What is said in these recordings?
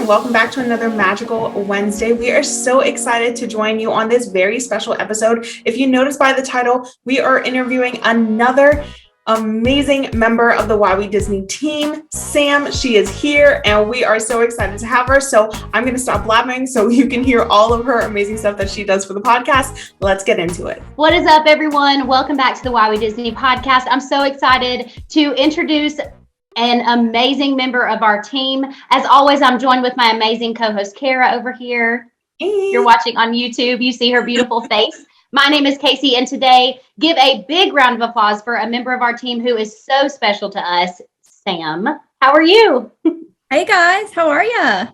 and welcome back to another Magical Wednesday. We are so excited to join you on this very special episode. If you notice by the title, we are interviewing another amazing member of the Why We Disney team, Sam. She is here and we are so excited to have her. So I'm going to stop blabbing so you can hear all of her amazing stuff that she does for the podcast. Let's get into it. What is up, everyone? Welcome back to the Why We Disney podcast. I'm so excited to introduce an amazing member of our team. As always, I'm joined with my amazing co-host, Kara, over here. Hey. You're watching on YouTube. You see her beautiful face. My name is Kaycee, and today, give a big round of applause for a member of our team who is so special to us, Sam. How are you? Hey, guys. How are you?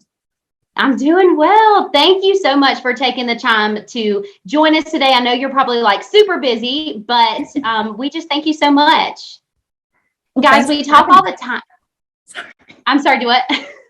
I'm doing well. Thank you so much for taking the time to join us today. I know you're probably super busy, but we just thank you so much. Guys, we talk all the time. I'm sorry, do what?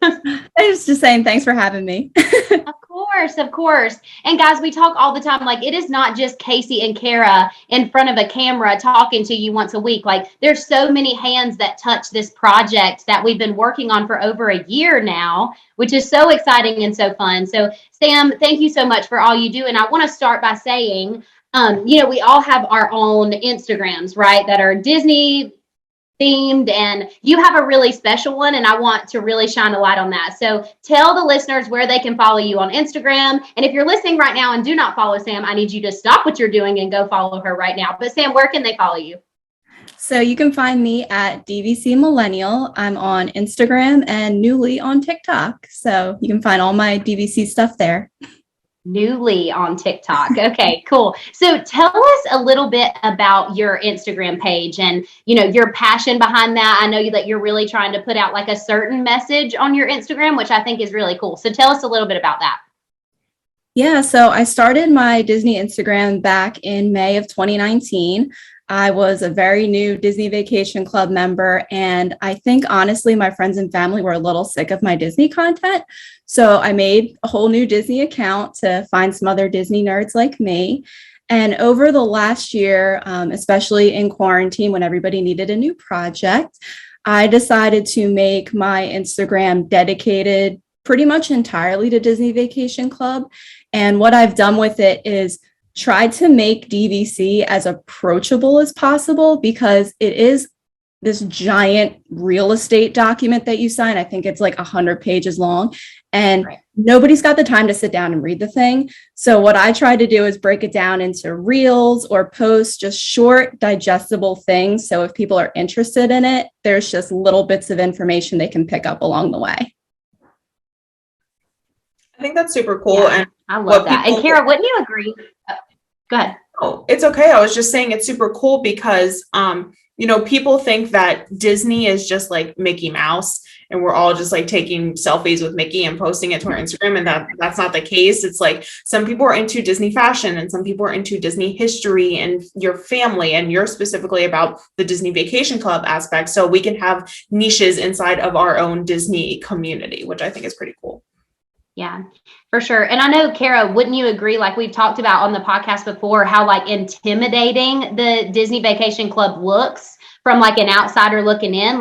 I was just saying thanks for having me. Of course. And guys, we talk all the time. It is not just Kaycee and Kara in front of a camera talking to you once a week. There's so many hands that touch this project that we've been working on for over a year now, which is so exciting and so fun. So Sam, thank you so much for all you do. And I want to start by saying, we all have our own Instagrams, right? That are Disney themed, and you have a really special one, and I want to really shine a light on that. So tell the listeners where they can follow you on Instagram. And if you're listening right now and do not follow Sam, I need you to stop what you're doing and go follow her right now. But Sam, where can they follow you? So you can find me at DVC Millennial. I'm on Instagram and newly on TikTok. So you can find all my DVC stuff there. Newly on TikTok. Okay, cool. So tell us a little bit about your Instagram page and, your passion behind that. I know that you're really trying to put out a certain message on your Instagram, which I think is really cool. So tell us a little bit about that. Yeah, so I started my Disney Instagram back in May of 2019. I was a very new Disney Vacation Club member, and I think honestly, my friends and family were a little sick of my Disney content. So I made a whole new Disney account to find some other Disney nerds like me. And over the last year, especially in quarantine when everybody needed a new project, I decided to make my Instagram dedicated pretty much entirely to Disney Vacation Club. And what I've done with it is try to make DVC as approachable as possible, because it is this giant real estate document that you sign. I think it's 100 pages long, and Nobody's got the time to sit down and read the thing. So what I try to do is break it down into reels or posts, just short, digestible things. So if people are interested in it, there's just little bits of information they can pick up along the way. I think that's super cool. Yeah, and I love that. And Kara, wouldn't you agree? Go ahead. Oh, it's okay. I was just saying it's super cool because, people think that Disney is just like Mickey Mouse and we're all just taking selfies with Mickey and posting it to our Instagram. And that's not the case. It's some people are into Disney fashion and some people are into Disney history and your family, and you're specifically about the Disney Vacation Club aspect. So we can have niches inside of our own Disney community, which I think is pretty cool. Yeah, for sure. And I know, Kara, wouldn't you agree, we've talked about on the podcast before, how intimidating the Disney Vacation Club looks from an outsider looking in?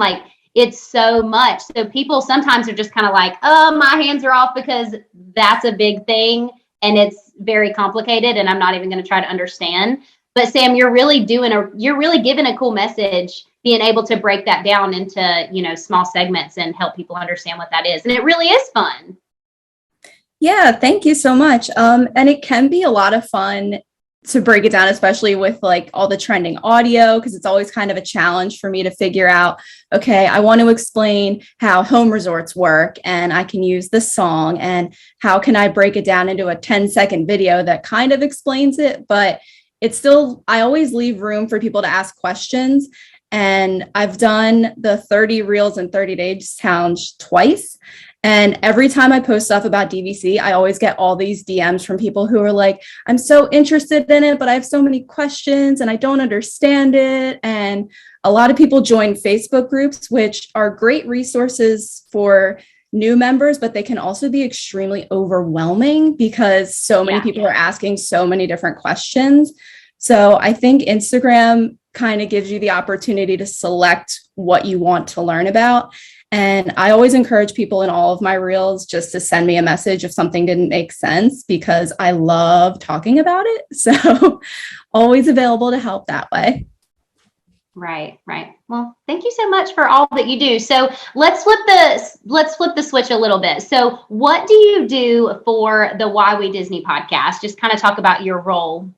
It's so much. So people sometimes are just kind of oh, my hands are off, because that's a big thing and it's very complicated and I'm not even going to try to understand. But Sam, you're really giving a cool message, being able to break that down into, small segments and help people understand what that is. And it really is fun. Yeah, thank you so much. And it can be a lot of fun to break it down, especially with all the trending audio, because it's always kind of a challenge for me to figure out, okay, I want to explain how home resorts work and I can use the song, and how can I break it down into a 10-second video that kind of explains it, but it's still, I always leave room for people to ask questions. And I've done the 30 Reels in 30 Days Challenge twice. And every time I post stuff about DVC, I always get all these DMs from people who are I'm so interested in it, but I have so many questions and I don't understand it. And a lot of people join Facebook groups, which are great resources for new members, but they can also be extremely overwhelming because so many people are asking so many different questions. So I think Instagram kind of gives you the opportunity to select what you want to learn about. And I always encourage people in all of my reels just to send me a message if something didn't make sense, because I love talking about it. So always available to help that way. Right. Well, thank you so much for all that you do. So let's flip the switch a little bit. So what do you do for the Why We Disney podcast? Just kind of talk about your role.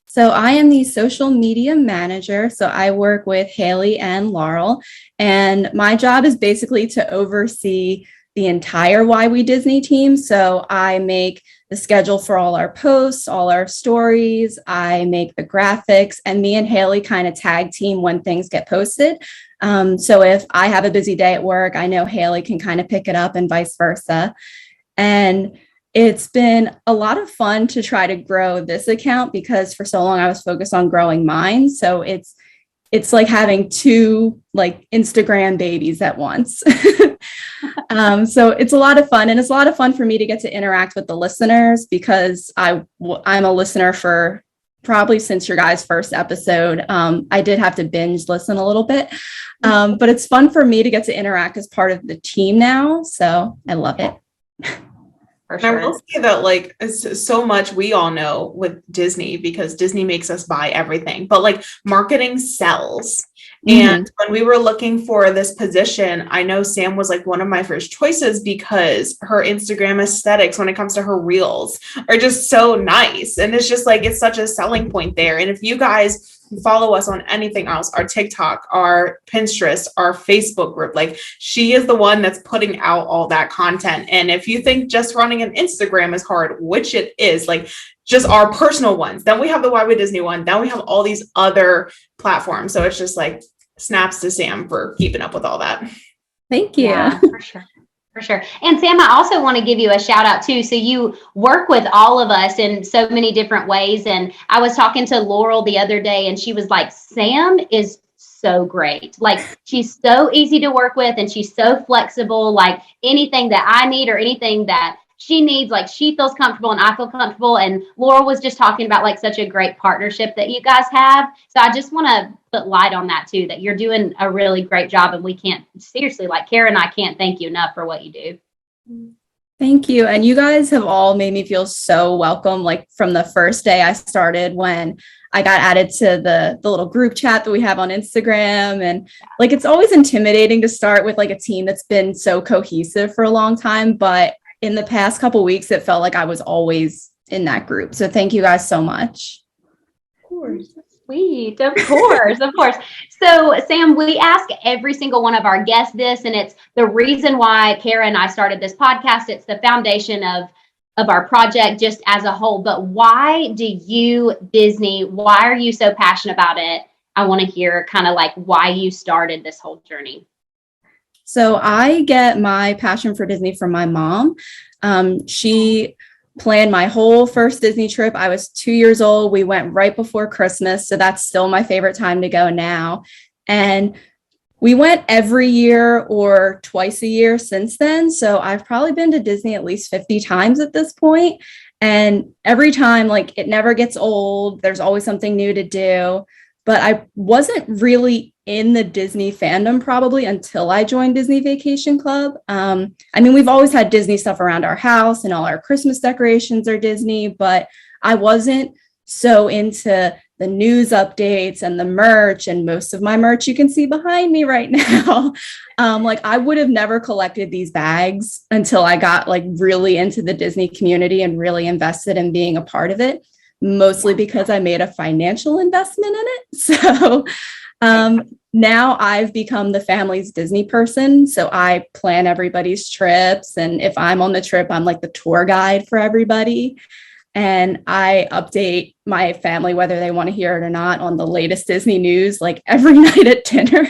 So I am the social media manager. So I work with Haley and Laurel, and my job is basically to oversee the entire Why We Disney team. So I make the schedule for all our posts, all our stories. I make the graphics, and me and Haley kind of tag team when things get posted. So if I have a busy day at work, I know Haley can kind of pick it up and vice versa. And it's been a lot of fun to try to grow this account, because for so long I was focused on growing mine. So it's like having two like Instagram babies at once. So it's a lot of fun, and it's a lot of fun for me to get to interact with the listeners, because I'm a listener for probably since your guys' first episode. I did have to binge listen a little bit, but it's fun for me to get to interact as part of the team now. So I love it. For sure. I will say that like it's so much we all know with Disney, because Disney makes us buy everything, but like marketing sells. And when we were looking for this position, I know Sam was like one of my first choices, because her Instagram aesthetics when it comes to her reels are just so nice. And it's just like, it's such a selling point there. And if you guys follow us on anything else, our TikTok, our Pinterest, our Facebook group, like she is the one that's putting out all that content. And if you think just running an Instagram is hard, which it is, like just our personal ones, then we have the Why We Disney one, then we have all these other platforms. So it's just like snaps to Sam for keeping up with all that. Thank you. Yeah, for sure. For sure. And Sam, I also want to give you a shout out too. So you work with all of us in so many different ways. And I was talking to Laurel the other day, and she was like, Sam is so great. Like she's so easy to work with, and she's so flexible. Like anything that I need or anything that she needs, like she feels comfortable and I feel comfortable. And Laurel was just talking about like such a great partnership that you guys have. So I just want to put light on that too, that you're doing a really great job, and we can't seriously, like Kara and I can't thank you enough for what you do. Thank you. And you guys have all made me feel so welcome. Like from the first day I started, when I got added to the little group chat that we have on Instagram. And like, it's always intimidating to start with like a team that's been so cohesive for a long time. But in the past couple of weeks, it felt like I was always in that group. So thank you guys so much. Of course. Sweet. Of course. Of course. So Sam, we ask every single one of our guests this, and it's the reason why Kara and I started this podcast. It's the foundation of our project just as a whole. But why do you, Disney, why are you so passionate about it? I want to hear kind of like why you started this whole journey. So I get my passion for Disney from my mom. She planned my whole first Disney trip. I was 2 years old. We went right before Christmas. So that's still my favorite time to go now. And we went every year or twice a year since then. So I've probably been to Disney at least 50 times at this point. And every time, like, it never gets old. There's always something new to do. But I wasn't really in the Disney fandom probably until I joined Disney Vacation Club. I mean, we've always had Disney stuff around our house, and all our Christmas decorations are Disney, but I wasn't so into the news updates and the merch, and most of my merch you can see behind me right now. Like I would have never collected these bags until I got like really into the Disney community and really invested in being a part of it, mostly because I made a financial investment in it. So now I've become the family's Disney person. So I plan everybody's trips. And if I'm on the trip, I'm like the tour guide for everybody. And I update my family, whether they want to hear it or not, on the latest Disney news, like every night at dinner.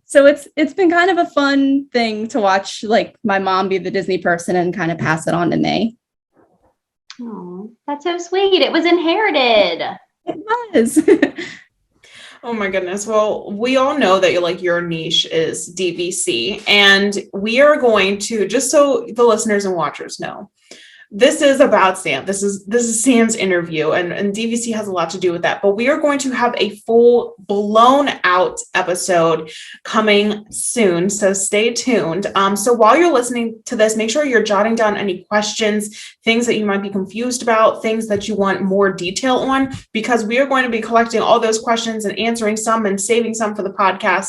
So it's been kind of a fun thing to watch, like my mom be the Disney person and kind of pass it on to me. Oh, that's so sweet. It was inherited. It was. Oh my goodness. Well, we all know that your niche is DVC, and we are going to, just so the listeners and watchers know, this is about Sam. This is Sam's interview, and DVC has a lot to do with that. But we are going to have a full blown out episode coming soon, so stay tuned. So while you're listening to this, make sure you're jotting down any questions, things that you might be confused about, things that you want more detail on, because we are going to be collecting all those questions and answering some and saving some for the podcast.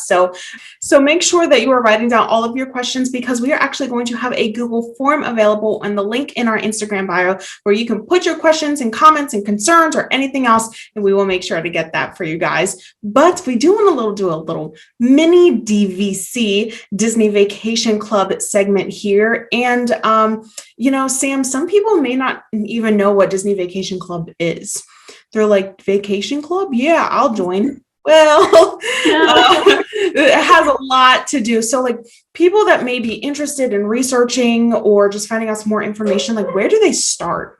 So make sure that you are writing down all of your questions, because we are actually going to have a Google form available on the link in our Instagram bio where you can put your questions and comments and concerns or anything else, and we will make sure to get that for you guys. But we do want to do a little mini DVC, Disney Vacation Club segment here. And, Sam, some people may not even know what Disney Vacation Club is. They're like, vacation club? Yeah, I'll join. Well, it has a lot to do. So like people that may be interested in researching or just finding out some more information, like where do they start?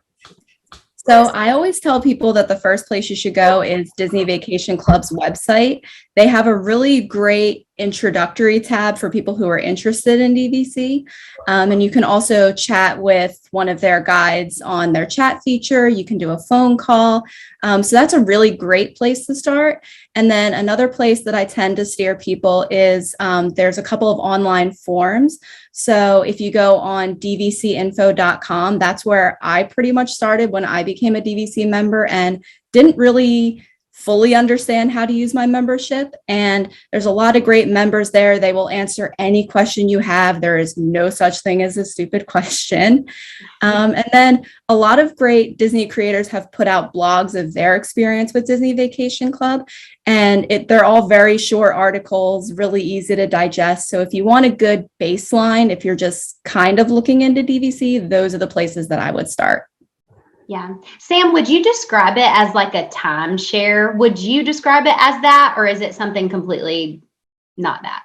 So I always tell people that the first place you should go is Disney Vacation Club's website. They have a really great introductory tab for people who are interested in DVC. And you can also chat with one of their guides on their chat feature. You can do a phone call. So that's a really great place to start. And then another place that I tend to steer people is there's a couple of online forums. So if you go on dvcinfo.com, that's where I pretty much started when I became a DVC member and didn't really fully understand how to use my membership. And there's a lot of great members there. They will answer any question you have. There is no such thing as a stupid question. And then a lot of great Disney creators have put out blogs of their experience with Disney Vacation Club. And they're all very short articles, really easy to digest. So if you want a good baseline, if you're just kind of looking into DVC, those are the places that I would start. Yeah. Sam, would you describe it as like a timeshare? Would you describe it as that, or is it something completely not that?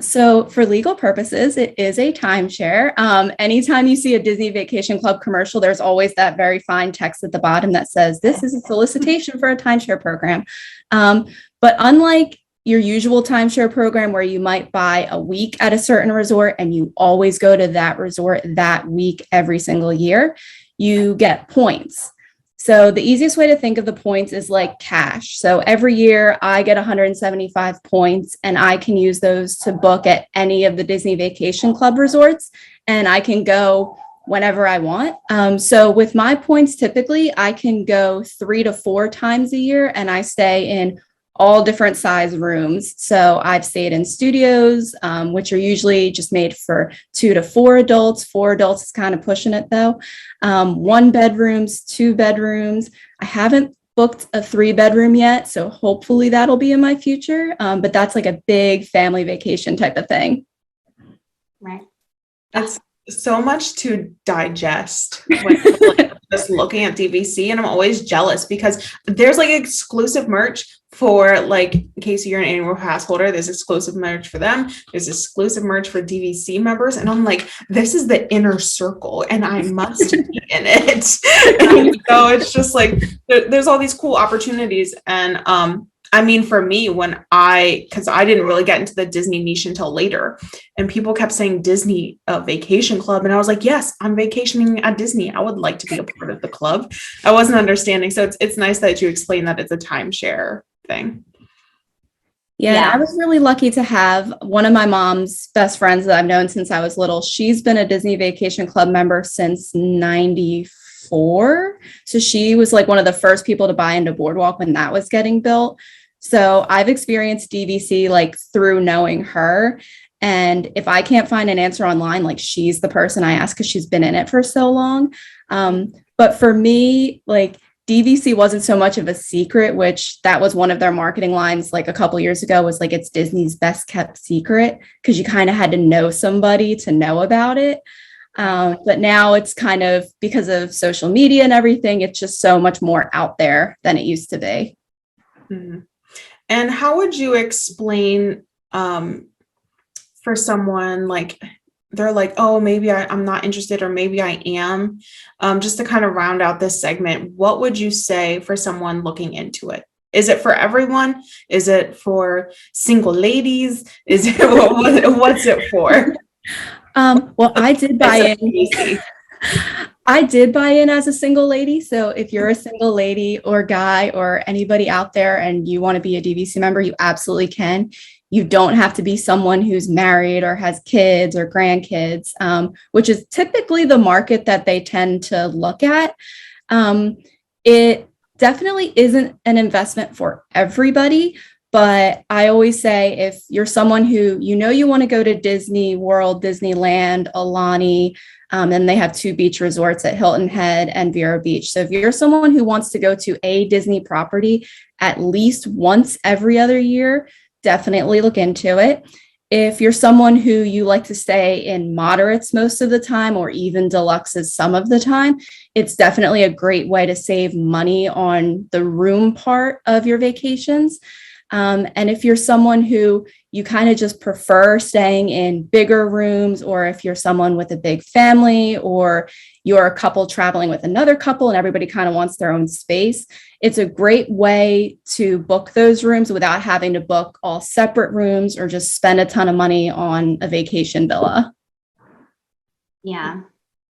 So for legal purposes, it is a timeshare. Anytime you see a Disney Vacation Club commercial, there's always that very fine text at the bottom that says, this is a solicitation for a timeshare program. But unlike your usual timeshare program where you might buy a week at a certain resort and you always go to that resort that week every single year, you get points. So the easiest way to think of the points is like cash. So every year I get 175 points and I can use those to book at any of the Disney Vacation Club resorts, and I can go whenever I want. So with my points, typically I can go 3 to 4 times a year, and I stay in all different size rooms. So I've stayed in studios, which are usually just made for 2 to 4 adults. 4 adults is kind of pushing it though. 1 bedrooms, 2 bedrooms. I haven't booked a 3 bedroom yet, so hopefully that'll be in my future. But that's like a big family vacation type of thing. Right. That's so much to digest when just looking at DVC, and I'm always jealous because there's like exclusive merch for like, in case you're an annual pass holder, there's exclusive merch for them. There's exclusive merch for DVC members. And I'm like, this is the inner circle and I must be in it. And so it's just like, there's all these cool opportunities. And, I mean, for me, because I didn't really get into the Disney niche until later, and people kept saying Disney Vacation Club. And I was like, yes, I'm vacationing at Disney. I would like to be a part of the club. I wasn't understanding. So it's nice that you explain that it's a timeshare thing. Yeah, I was really lucky to have one of my mom's best friends that I've known since I was little. She's been a Disney Vacation Club member since 94. So she was like one of the first people to buy into Boardwalk when that was getting built. So I've experienced DVC like through knowing her. And if I can't find an answer online, like she's the person I ask because she's been in it for so long. But for me, like DVC wasn't so much of a secret, which that was one of their marketing lines like a couple years ago, was like, it's Disney's best kept secret, because you kind of had to know somebody to know about it. But now it's kind of, because of social media and everything, it's just so much more out there than it used to be. Mm-hmm. And how would you explain for someone like, they're like, oh, maybe I'm not interested, or maybe I am, just to kind of round out this segment, what would you say for someone looking into it? Is it for everyone? Is it for single ladies? Is it, what's it for? Well, I did buy in. I did buy in as a single lady. So if you're a single lady or guy or anybody out there and you want to be a DVC member, you absolutely can. You don't have to be someone who's married or has kids or grandkids, which is typically the market that they tend to look at. It definitely isn't an investment for everybody, but I always say if you're someone who you want to go to Disney World, Disneyland, Alani, and they have 2 beach resorts at Hilton Head and Vero Beach. So if you're someone who wants to go to a Disney property at least once every other year, definitely look into it. If you're someone who you like to stay in moderates most of the time, or even deluxes some of the time, it's definitely a great way to save money on the room part of your vacations. And if you're someone who you kind of just prefer staying in bigger rooms, or if you're someone with a big family, or you're a couple traveling with another couple and everybody kind of wants their own space, it's a great way to book those rooms without having to book all separate rooms or just spend a ton of money on a vacation villa.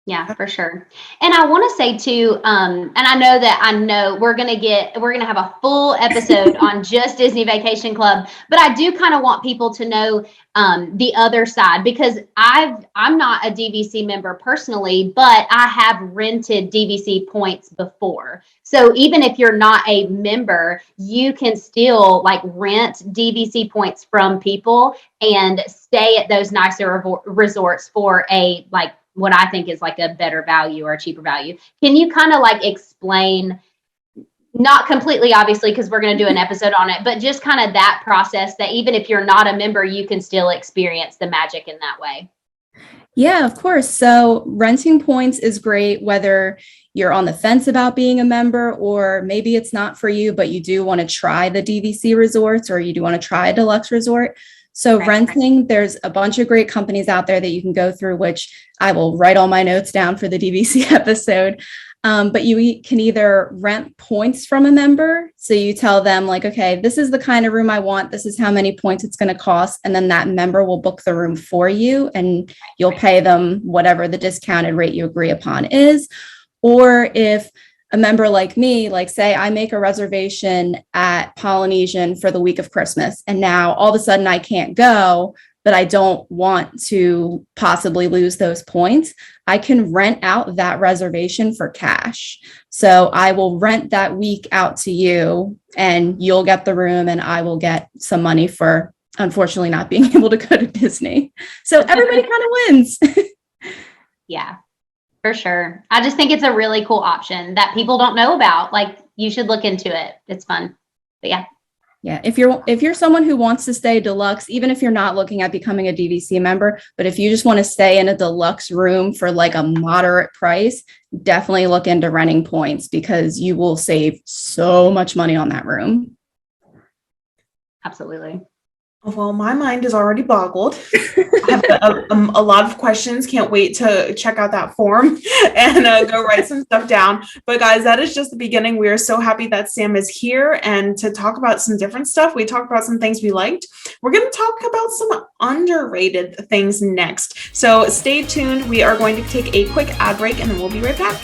Yeah, for sure. And I want to say too, and I know we're going to have a full episode on just Disney Vacation Club, but I do kind of want people to know the other side, because I'm not a DVC member personally, but I have rented DVC points before. So even if you're not a member, you can still like rent DVC points from people and stay at those nicer resorts for a like what I think is like a better value or a cheaper value. Can you kind of like explain, not completely obviously, because we're going to do an episode on it, but just kind of that process that even if you're not a member, you can still experience the magic in that way? Yeah, of course. So renting points is great, whether you're on the fence about being a member, or maybe it's not for you, but you do want to try the DVC resorts, or you do want to try a deluxe resort. So renting, there's a bunch of great companies out there that you can go through, which I will write all my notes down for the DVC episode. But you can either rent points from a member. So you tell them like, okay, this is the kind of room I want. This is how many points it's going to cost. And then that member will book the room for you and you'll pay them whatever the discounted rate you agree upon is. Or if a member like me, like say I make a reservation at Polynesian for the week of Christmas, and now all of a sudden I can't go, but I don't want to possibly lose those points, I can rent out that reservation for cash. So I will rent that week out to you and you'll get the room and I will get some money for, unfortunately, not being able to go to Disney. So everybody kind of wins. Yeah. For sure. I just think it's a really cool option that people don't know about. Like, you should look into it. It's fun. But yeah. Yeah. If you're someone who wants to stay deluxe, even if you're not looking at becoming a DVC member, but if you just want to stay in a deluxe room for like a moderate price, definitely look into renting points, because you will save so much money on that room. Absolutely. Well, my mind is already boggled. I have a lot of questions. Can't wait to check out that form and go write some stuff down. But guys, that is just the beginning. We are so happy that Sam is here and to talk about some different stuff. We talked about some things we liked. We're going to talk about some underrated things next. So stay tuned. We are going to take a quick ad break and then we'll be right back.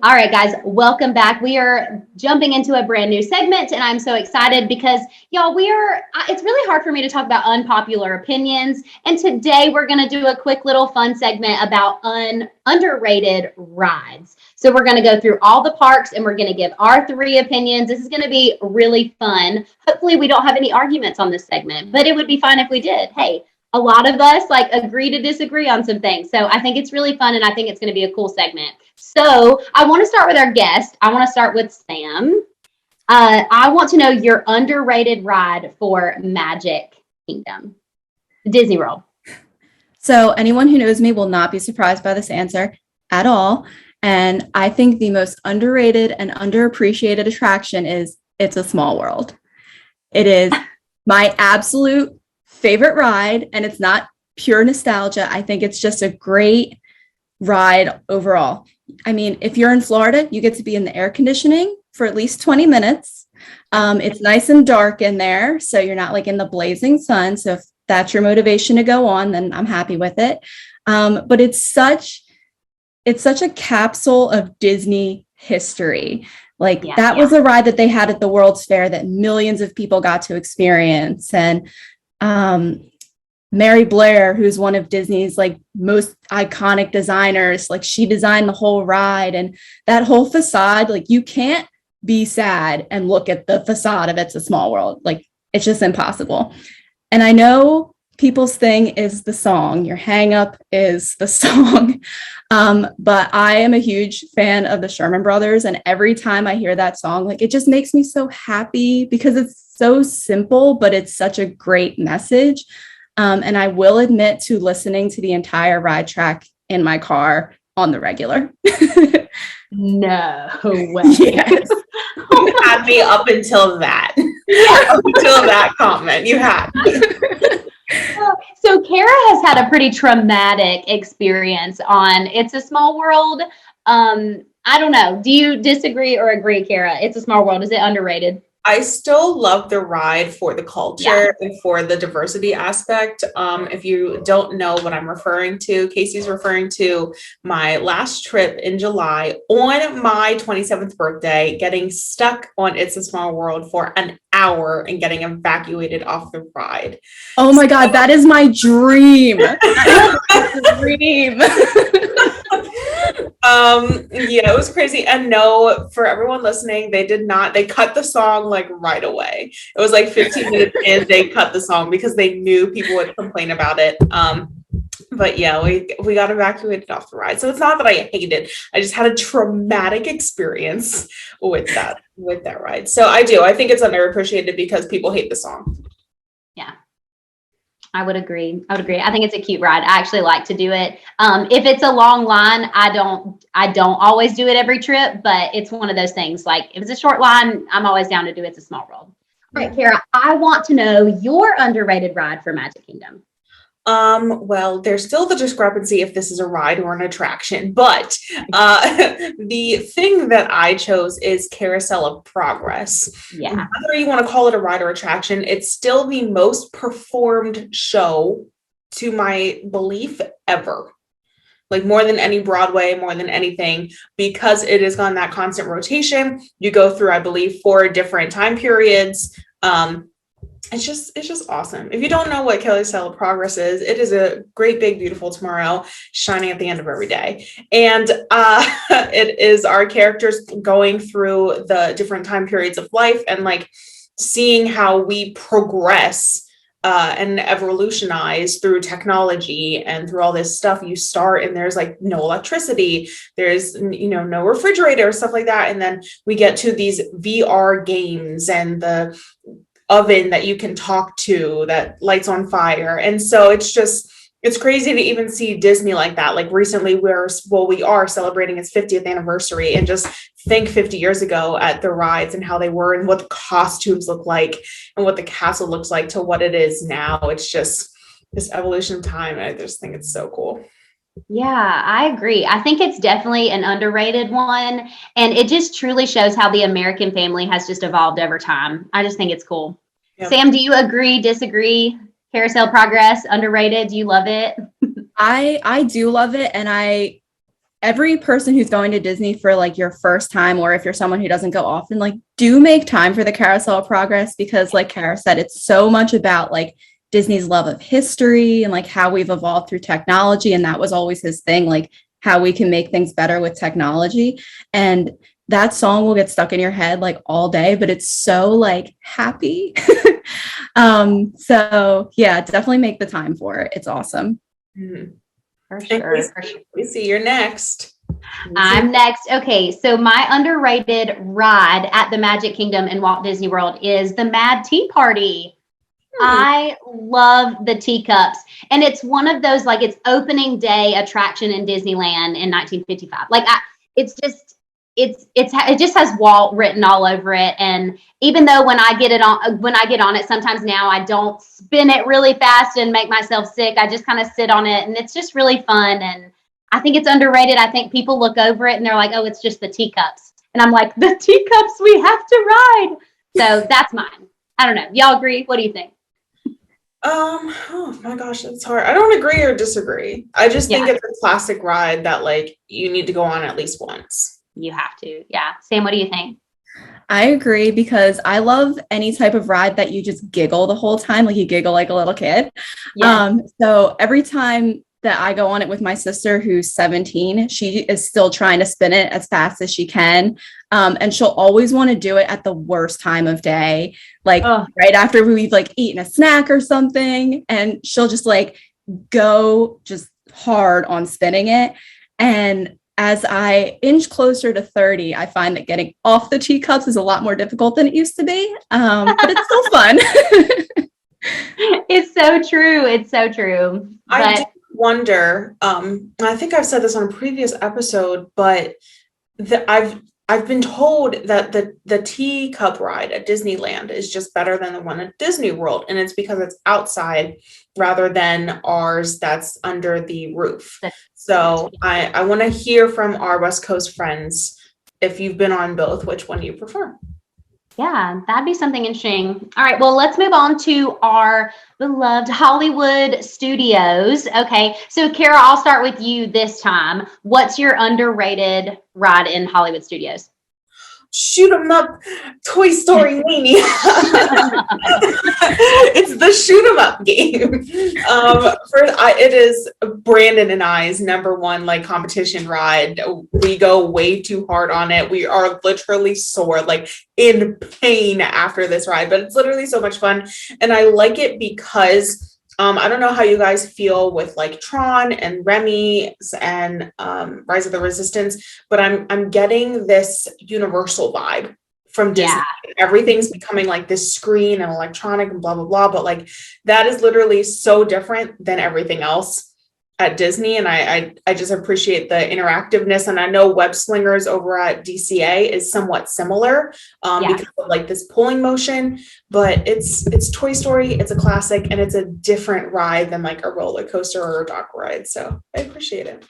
All right, guys, welcome back. We are jumping into a brand new segment, and I'm so excited because, y'all, it's really hard for me to talk about unpopular opinions. And today we're going to do a quick little fun segment about underrated rides. So we're going to go through all the parks and we're going to give our 3 opinions. This is going to be really fun. Hopefully we don't have any arguments on this segment, but it would be fun if we did. Hey, a lot of us like agree to disagree on some things. So I think it's really fun and I think it's going to be a cool segment. So I want to start with our guest. I want to start with Sam. I want to know your underrated ride for Magic Kingdom, Disney World. So anyone who knows me will not be surprised by this answer at all. And I think the most underrated and underappreciated attraction is It's a Small World. It is my absolute favorite ride, and it's not pure nostalgia. I think it's just a great ride overall. I mean, if you're in Florida, you get to be in the air conditioning for at least 20 minutes. It's nice and dark in there, so you're not like in the blazing sun. So if that's your motivation to go on, then I'm happy with it. But it's such a capsule of Disney history. Like that was a ride that they had at the World's Fair that millions of people got to experience. And Mary Blair, who's one of Disney's like most iconic designers, like she designed the whole ride and that whole facade. Like you can't be sad and look at the facade of It's a Small World. Like it's just impossible. And I know people's thing is the song. Your hang up is the song. But I am a huge fan of the Sherman Brothers. And every time I hear that song, like it just makes me so happy because it's so simple, but it's such a great message. And I will admit to listening to the entire ride track in my car on the regular. No way. Yes. You had me up until that. Up until that comment. You had me. So Kara has had a pretty traumatic experience on It's a Small World. I don't know. Do you disagree or agree, Kara? It's a Small World. Is it underrated? I still love the ride for the culture and for the diversity aspect. If you don't know what I'm referring to, Kaycee's referring to my last trip in July on my 27th birthday, getting stuck on It's a Small World for an hour and getting evacuated off the ride. Oh my God, that is my dream. That is my dream. Yeah, it was crazy. And no, for everyone listening, they cut the song like right away. It was like 15 minutes in, they cut the song because they knew people would complain about it. But yeah, we got evacuated off the ride. So it's not that I hate it. I just had a traumatic experience with that ride. So I think it's underappreciated because people hate the song. Yeah. I would agree. I think it's a cute ride. I actually like to do it. If it's a long line, I don't always do it every trip, but it's one of those things. Like if it's a short line, I'm always down to do It's a Small World. All right, Kara, I want to know your underrated ride for Magic Kingdom. Well, there's still the discrepancy if this is a ride or an attraction, but the thing that I chose is Carousel of Progress. Yeah. Whether you want to call it a ride or attraction, it's still the most performed show, to my belief, ever. Like more than any Broadway, more than anything, because it is on that constant rotation. You go through, I believe, 4 different time periods. It's just awesome. If you don't know what Carousel of Progress is, it is a great, big, beautiful tomorrow shining at the end of every day. And it is our characters going through the different time periods of life and like seeing how we progress and evolutionize through technology and through all this stuff. You start and there's like no electricity, there's no refrigerator, stuff like that. And then we get to these VR games and the oven that you can talk to that lights on fire. And so it's crazy to even see Disney like that. Like recently we are celebrating its 50th anniversary, and just think 50 years ago at the rides and how they were and what the costumes look like and what the castle looks like to what it is now. It's just this evolution of time. I just think it's so cool. Yeah, I agree. I think it's definitely an underrated one. And it just truly shows how the American family has just evolved over time. I just think it's cool. Yep. Sam, do you agree, disagree? Carousel Progress, underrated? Do you love it? I do love it. And every person who's going to Disney for like your first time, or if you're someone who doesn't go often, like do make time for the Carousel of Progress, because like Kara said, it's so much about like Disney's love of history and like how we've evolved through technology. And that was always his thing, like how we can make things better with technology. And that song will get stuck in your head like all day, but it's so like happy. So yeah, definitely make the time for it. It's awesome. Mm-hmm. For sure. We see you're next. I'm next. Okay, so my underrated ride at the Magic Kingdom in Walt Disney World is the Mad Tea Party. I love the teacups, and it's one of those, like, it's opening day attraction in Disneyland in 1955. Like, it just has Walt written all over it. And even though when I get on it, sometimes now I don't spin it really fast and make myself sick. I just kind of sit on it, and it's just really fun. And I think it's underrated. I think people look over it and they're like, oh, it's just the teacups. And I'm like, the teacups we have to ride. So that's mine. I don't know. Y'all agree? What do you think? Oh my gosh, it's hard. I don't agree or disagree. I just think it's a classic ride that like you need to go on at least once. You have to. Yeah. Sam, what do you think? I agree because I love any type of ride that you just giggle the whole time, like you giggle like a little kid. Yeah. So every time that I go on it with my sister, who's 17, she is still trying to spin it as fast as she can. And she'll always want to do it at the worst time of day, like right after we've like eaten a snack or something. And she'll just like go just hard on spinning it. And as I inch closer to 30, I find that getting off the teacups is a lot more difficult than it used to be. But it's still fun. It's so true. It's so true. I do wonder, I think I've said this on a previous episode, but I've been told that the teacup ride at Disneyland is just better than the one at Disney World. And it's because it's outside rather than ours that's under the roof. So I want to hear from our West Coast friends, if you've been on both, which one you prefer. Yeah, that'd be something interesting. All right, well, let's move on to our beloved Hollywood Studios. Okay, so Kara, I'll start with you this time. What's your underrated ride in Hollywood Studios? Shoot 'em up, Toy Story mania. It's the shoot 'em up game. It is Brandon and I's number one like competition ride. We go way too hard on it. We are literally sore, like in pain after this ride, but it's literally so much fun. And I like it because I don't know how you guys feel with like Tron and Remy and Rise of the Resistance, but I'm getting this Universal vibe from Disney. Yeah. Everything's becoming like this screen and electronic and blah, blah, blah. But like that is literally so different than everything else at Disney. And I just appreciate the interactiveness. And I know Web Slingers over at DCA is somewhat similar because of like this pulling motion, but it's Toy Story, it's a classic, and it's a different ride than like a roller coaster or a dock ride. So I appreciate it.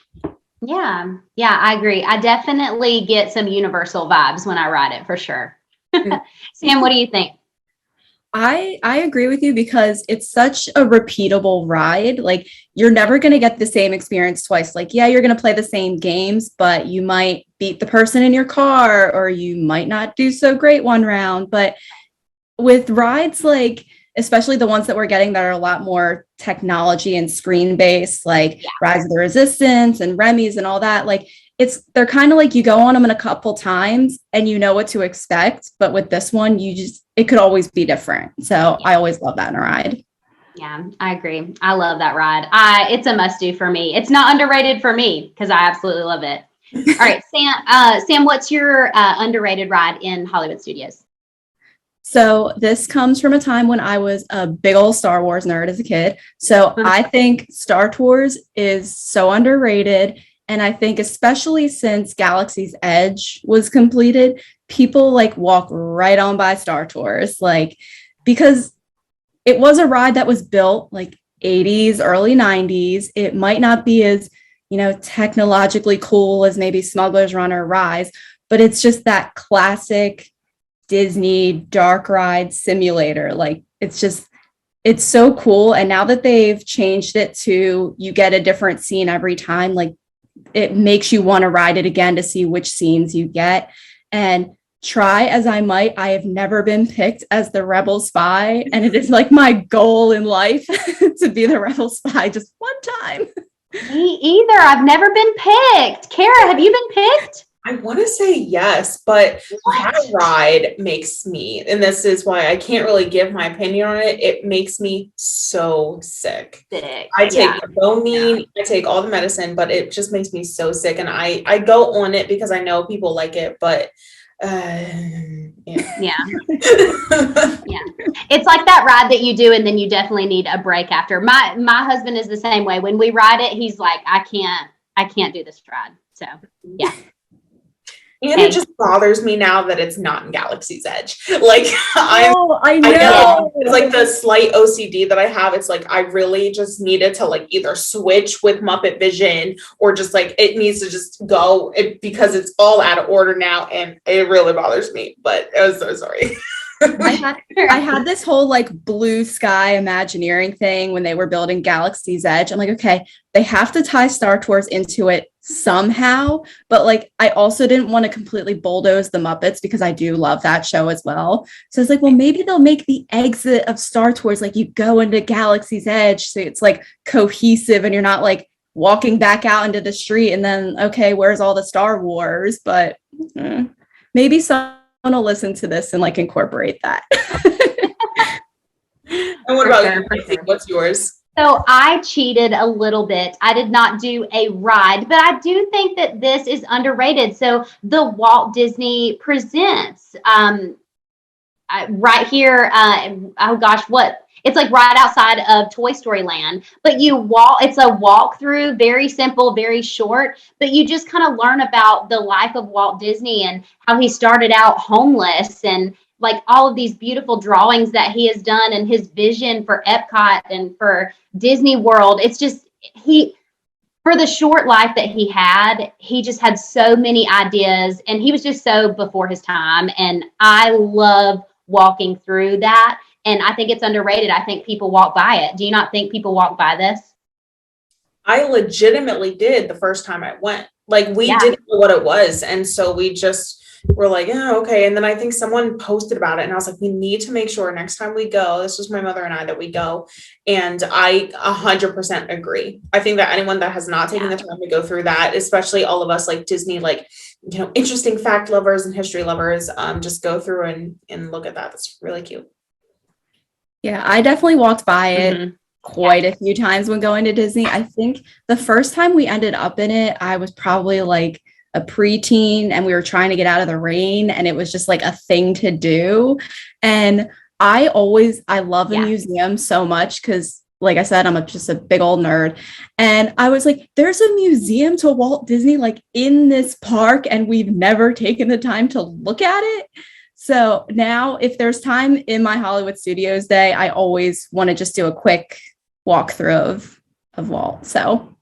Yeah, I agree. I definitely get some Universal vibes when I ride it for sure. Sam, what do you think? I agree with you because it's such a repeatable ride. Like you're never going to get the same experience twice. Like, yeah, you're going to play the same games, but you might beat the person in your car or you might not do so great one round. But with rides, like, especially the ones that we're getting that are a lot more technology and screen based, like Rise of the Resistance and Remy's and all that, like they're kind of like you go on them in a couple times and you know what to expect. But with this one, it could always be different. So I always love that in a ride. Yeah, I agree. I love that ride. It's a must do for me. It's not underrated for me because I absolutely love it. All right, Sam, what's your underrated ride in Hollywood Studios? So this comes from a time when I was a big old Star Wars nerd as a kid. So I think Star Tours is so underrated. And I think especially since Galaxy's Edge was completed, people like walk right on by Star Tours, like because it was a ride that was built like 80s, early 90s. It might not be as, technologically cool as maybe Smuggler's Run or Rise, but it's just that classic Disney dark ride simulator. Like it's so cool. And now that they've changed it to you get a different scene every time, like it makes you want to ride it again to see which scenes you get. And try as I might, I have never been picked as the Rebel spy. And it is like my goal in life to be the Rebel spy just one time. Me either. I've never been picked. Kara, have you been picked? I want to say yes, but that ride makes me, and this is why I can't really give my opinion on it. It makes me so sick. I take Bonine, I take all the medicine, but it just makes me so sick. And I go on it because I know people like it, but yeah. It's like that ride that you do and then you definitely need a break after. My husband is the same way. When we ride it, he's like, I can't do this ride. So yeah. And it just bothers me now that it's not in Galaxy's Edge. Like I know. It's like the slight OCD that I have. It's like I really just needed to like either switch with Muppet Vision or just like it needs to just go because it's all out of order now and it really bothers me. But I was so sorry. I had this whole like blue sky Imagineering thing when they were building Galaxy's Edge. I'm like, okay, they have to tie Star Tours into it somehow. But like, I also didn't want to completely bulldoze the Muppets because I do love that show as well. So it's like, well, maybe they'll make the exit of Star Tours like you go into Galaxy's Edge. So it's like cohesive and you're not like walking back out into the street and then, okay, where's all the Star Wars? But maybe someone will listen to this and like incorporate that. And what about you, Kaycee? What's yours? So I cheated a little bit. I did not do a ride, but I do think that this is underrated. So the Walt Disney Presents right here. Oh gosh, what? It's like right outside of Toy Story Land, but you walk, it's a walkthrough, very simple, very short, but you just kind of learn about the life of Walt Disney and how he started out homeless and like all of these beautiful drawings that he has done and his vision for Epcot and for Disney World. It's just, for the short life that he just had so many ideas and he was just so before his time. And I love walking through that. And I think it's underrated. I think people walk by it. Do you not think people walk by this? I legitimately did the first time I went. Like we didn't know what it was. And so we just were like, oh, okay. And then I think someone posted about it and I was like, we need to make sure next time we go, this was my mother and I, that we go. And I 100% agree. I think that anyone that has not taken the time to go through that, especially all of us like Disney, like, you know, interesting fact lovers and history lovers, just go through and look at that. That's really cute. Yeah, I definitely walked by it quite a few times when going to Disney. I think the first time we ended up in it, I was probably like a preteen and we were trying to get out of the rain and it was just like a thing to do. And I love a museum so much because like I said, I'm just a big old nerd. And I was like, there's a museum to Walt Disney like in this park and we've never taken the time to look at it. So now if there's time in my Hollywood Studios day, I always want to just do a quick walkthrough of Walt. So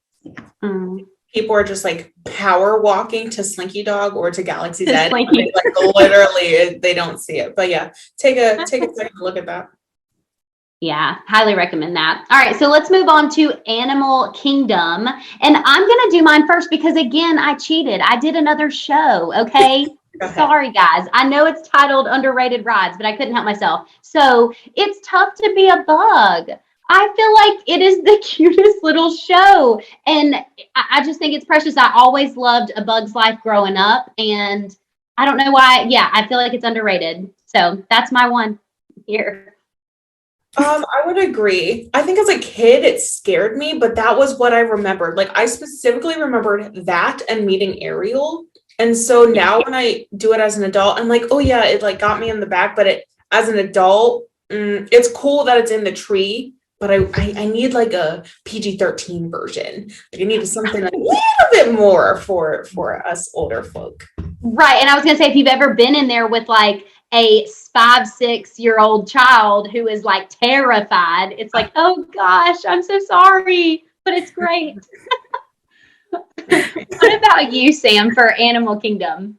people are just like power walking to Slinky Dog or to Galaxy's Edge. Like literally they don't see it. But yeah, take a second to look at that. Yeah, highly recommend that. All right, so let's move on to Animal Kingdom. And I'm going to do mine first because, again, I cheated. I did another show, okay? Sorry, guys. I know it's titled Underrated Rides, but I couldn't help myself. So it's tough to be a bug. I feel like it is the cutest little show. And I just think it's precious. I always loved A Bug's Life growing up. And I don't know why. Yeah, I feel like it's underrated. So that's my one here. I would agree. I think as a kid, it scared me, but that was what I remembered. Like I specifically remembered that and meeting Ariel. And so now when I do it as an adult, I'm like, oh yeah, it like got me in the back, but as an adult, it's cool that it's in the tree, but I need like a PG-13 version. Like I need something a little bit more for us older folk. Right. And I was going to say, if you've ever been in there with like a 5-6-year-old child who is like terrified, it's like, oh gosh, I'm so sorry, but it's great. What about you, Sam, for Animal Kingdom?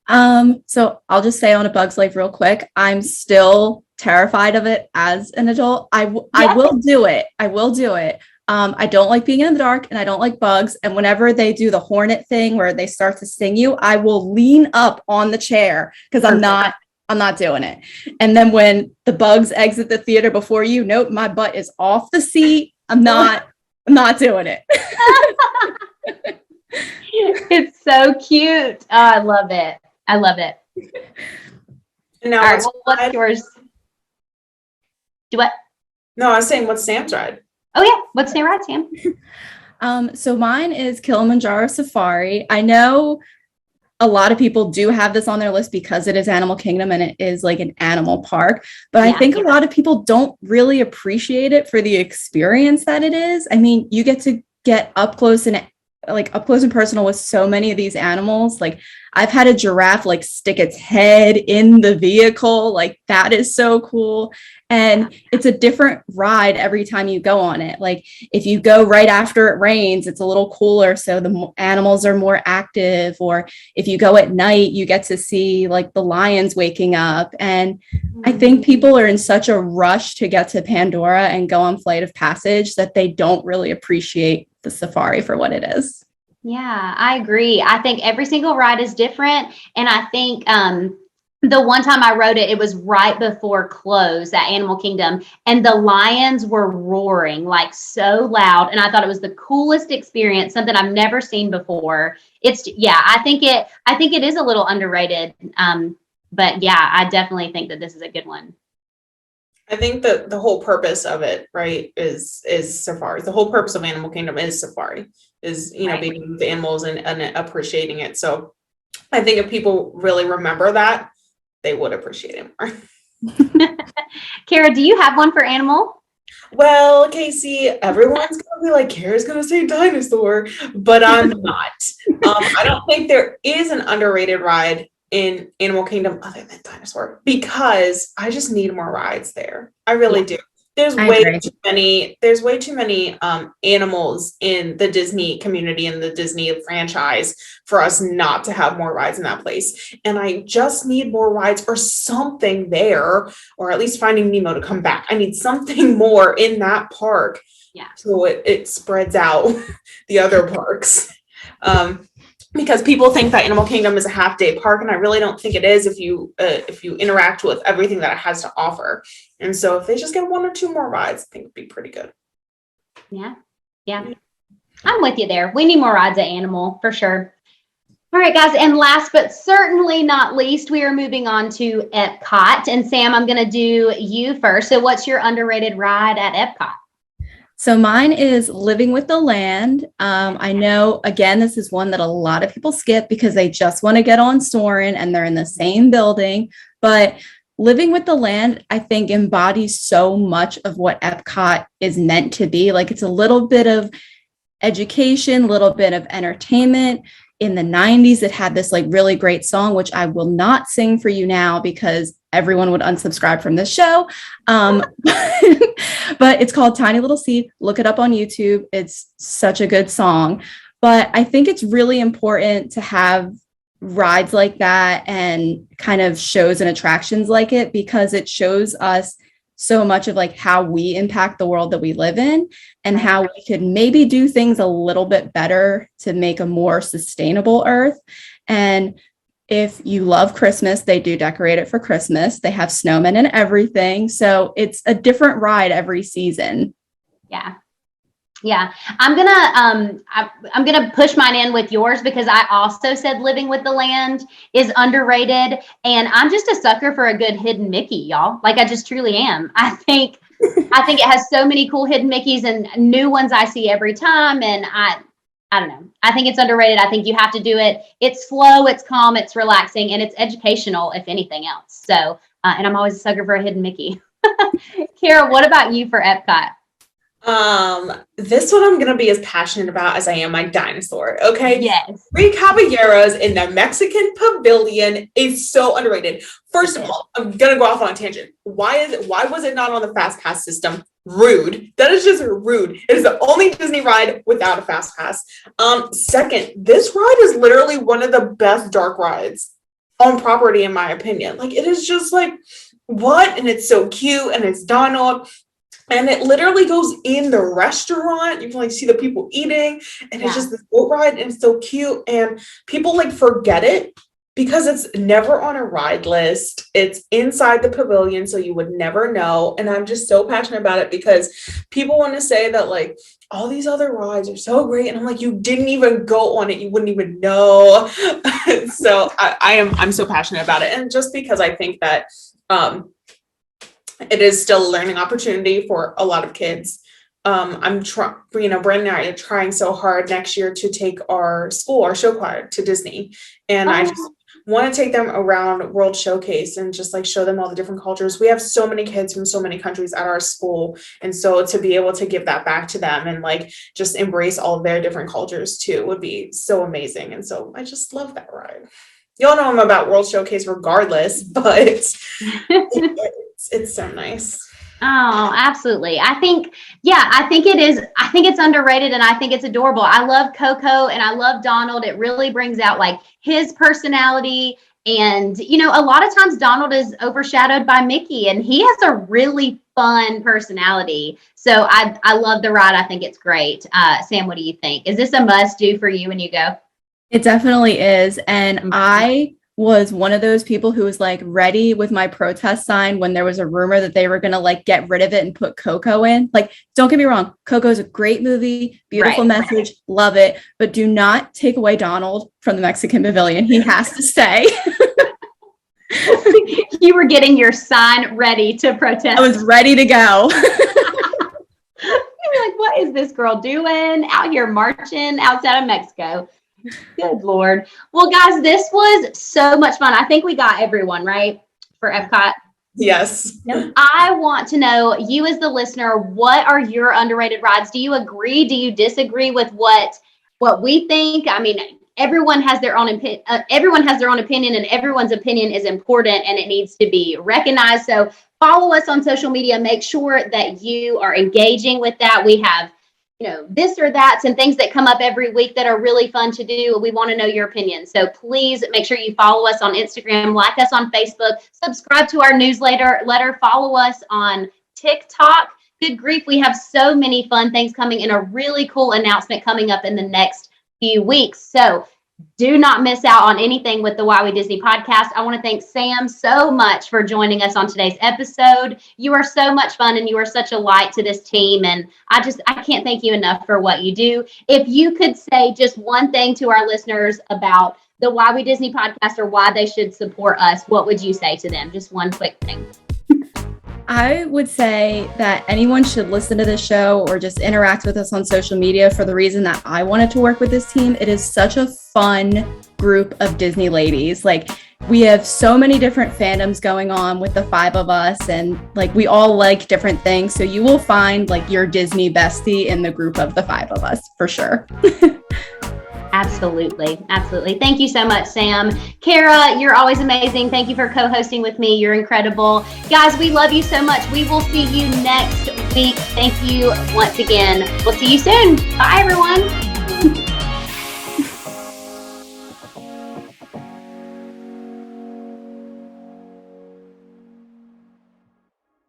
So I'll just say on A Bug's Life real quick, I'm still terrified of it as an adult. I will do it. I will do it. I don't like being in the dark and I don't like bugs. And whenever they do the hornet thing where they start to sting you, I will lean up on the chair because I'm not doing it. And then when the bugs exit the theater before you, nope, my butt is off the seat. I'm not doing it. It's so cute. Oh, I love it. I love it. Now, all right, well, what's yours? Do what? No, I was saying, what's Sam's ride? Oh yeah, what's your ride, Sam? So mine is Kilimanjaro Safari. I know a lot of people do have this on their list because it is Animal Kingdom and it is like an animal park. But I think a lot of people don't really appreciate it for the experience that it is. I mean, you get to get up close and personal with so many of these animals. Like I've had a giraffe like stick its head in the vehicle. Like that is so cool. And it's a different ride every time you go on it. Like if you go right after it rains, it's a little cooler. So the animals are more active. Or if you go at night, you get to see like the lions waking up. And I think people are in such a rush to get to Pandora and go on Flight of Passage that they don't really appreciate the safari for what it is. Yeah, I agree. I think every single ride is different. And I think the one time I rode it, it was right before close at Animal Kingdom. And the lions were roaring like so loud. And I thought it was the coolest experience, something I've never seen before. I think it is a little underrated. But yeah, I definitely think that this is a good one. I think that the whole purpose of it, right, is safari. The whole purpose of Animal Kingdom is safari, is, you know, Right. being with the animals and appreciating it. So I think if people really remember that, they would appreciate it more. Kara, do you have one for animal? Well, Kaycee, everyone's gonna be like, Kara's gonna say dinosaur, but I'm not. I don't think there is an underrated ride in Animal Kingdom other than dinosaur, because I just need more rides there. I really do. There's way too many animals in the Disney community and the Disney franchise for us not to have more rides in that place. And I just need more rides or something there, or at least Finding Nemo to come back. I need something more in that park. Yeah. So it spreads out the other parks. Because people think that Animal Kingdom is a half-day park, and I really don't think it is if you interact with everything that it has to offer. And so if they just get one or two more rides, I think it'd be pretty good. Yeah. I'm with you there. We need more rides at Animal for sure. All right, guys. And last but certainly not least, we are moving on to Epcot. And Sam, I'm going to do you first. So what's your underrated ride at Epcot? So mine is Living with the Land. I know, again, this is one that a lot of people skip because they just want to get on Soarin' and they're in the same building. But Living with the Land, I think, embodies so much of what Epcot is meant to be. Like it's a little bit of education, a little bit of entertainment. In the 90s, it had this like really great song, which I will not sing for you now because everyone would unsubscribe from this show. But it's called Tiny Little Seed. Look it up on YouTube. It's such a good song. But I think it's really important to have rides like that and kind of shows and attractions like it, because it shows us so much of like how we impact the world that we live in and how we could maybe do things a little bit better to make a more sustainable earth. And if you love Christmas, they do decorate it for Christmas. They have snowmen and everything. So it's a different ride every season. Yeah. I'm gonna push mine in with yours because I also said Living with the Land is underrated, and I'm just a sucker for a good hidden Mickey, y'all. Like I just truly am. I think it has so many cool hidden Mickeys and new ones I see every time, and I don't know. I think it's underrated. I think you have to do it. It's slow, it's calm, it's relaxing, and it's educational, if anything else. So, and I'm always a sucker for a hidden Mickey. Kara, what about you for Epcot? This one I'm gonna be as passionate about as I am my dinosaur. Okay. Yes. Three Caballeros in the Mexican Pavilion is so underrated. First of all, I'm gonna go off on a tangent. Why was it not on the fast pass system? Rude. That is just rude. It is the only Disney ride without a fast pass. Second, this ride is literally one of the best dark rides on property, in my opinion. Like it is just like what, and it's so cute, and it's Donald. And it literally goes in the restaurant. You can like see the people eating, and it's just this boat ride, and it's so cute. And people like forget it because it's never on a ride list. It's inside the pavilion, so you would never know. And I'm just so passionate about it because people want to say that like all these other rides are so great, and I'm like, you didn't even go on it, you wouldn't even know. So I'm so passionate about it, and just because I think that it is still a learning opportunity for a lot of kids. I'm Brandon and I are trying so hard next year to take our show choir to Disney. And I just want to take them around World Showcase and just like show them all the different cultures. We have so many kids from so many countries at our school. And so to be able to give that back to them and like just embrace all of their different cultures too would be so amazing. And so I just love that ride. Y'all know I'm about World Showcase regardless, but it's so nice. Oh, absolutely. I think it is. I think it's underrated and I think it's adorable. I love Coco and I love Donald. It really brings out like his personality. And, you know, a lot of times Donald is overshadowed by Mickey and he has a really fun personality. So I love the ride. I think it's great. Sam, what do you think? Is this a must do for you when you go? It definitely is. And I was one of those people who was like ready with my protest sign when there was a rumor that they were going to like get rid of it and put Coco in. Like, don't get me wrong. Coco's a great movie, beautiful message, love it. But do not take away Donald from the Mexican Pavilion. He has to stay. You were getting your sign ready to protest. I was ready to go. You're like, what is this girl doing out here marching outside of Mexico? Good Lord. Well, guys, this was so much fun. I think we got everyone, right, for Epcot? Yes. I want to know, you as the listener, what are your underrated rides? Do you agree? Do you disagree with what we think? I mean, everyone has their own opinion, and everyone's opinion is important and it needs to be recognized. So follow us on social media. Make sure that you are engaging with that. We have, you know, this or that's and things that come up every week that are really fun to do. We want to know your opinion. So please make sure you follow us on Instagram, like us on Facebook, subscribe to our newsletter, follow us on TikTok. Good grief, we have so many fun things coming and a really cool announcement coming up in the next few weeks. So do not miss out on anything with the Why We Disney podcast. I want to thank Sam so much for joining us on today's episode. You are so much fun and you are such a light to this team. And I can't thank you enough for what you do. If you could say just one thing to our listeners about the Why We Disney podcast or why they should support us, what would you say to them? Just one quick thing. I would say that anyone should listen to this show or just interact with us on social media for the reason that I wanted to work with this team. It is such a fun group of Disney ladies. Like, we have so many different fandoms going on with the five of us, and like we all like different things. So you will find like your Disney bestie in the group of the five of us for sure. Absolutely. Absolutely. Thank you so much, Sam. Kara, you're always amazing. Thank you for co-hosting with me. You're incredible. Guys, we love you so much. We will see you next week. Thank you once again. We'll see you soon. Bye, everyone.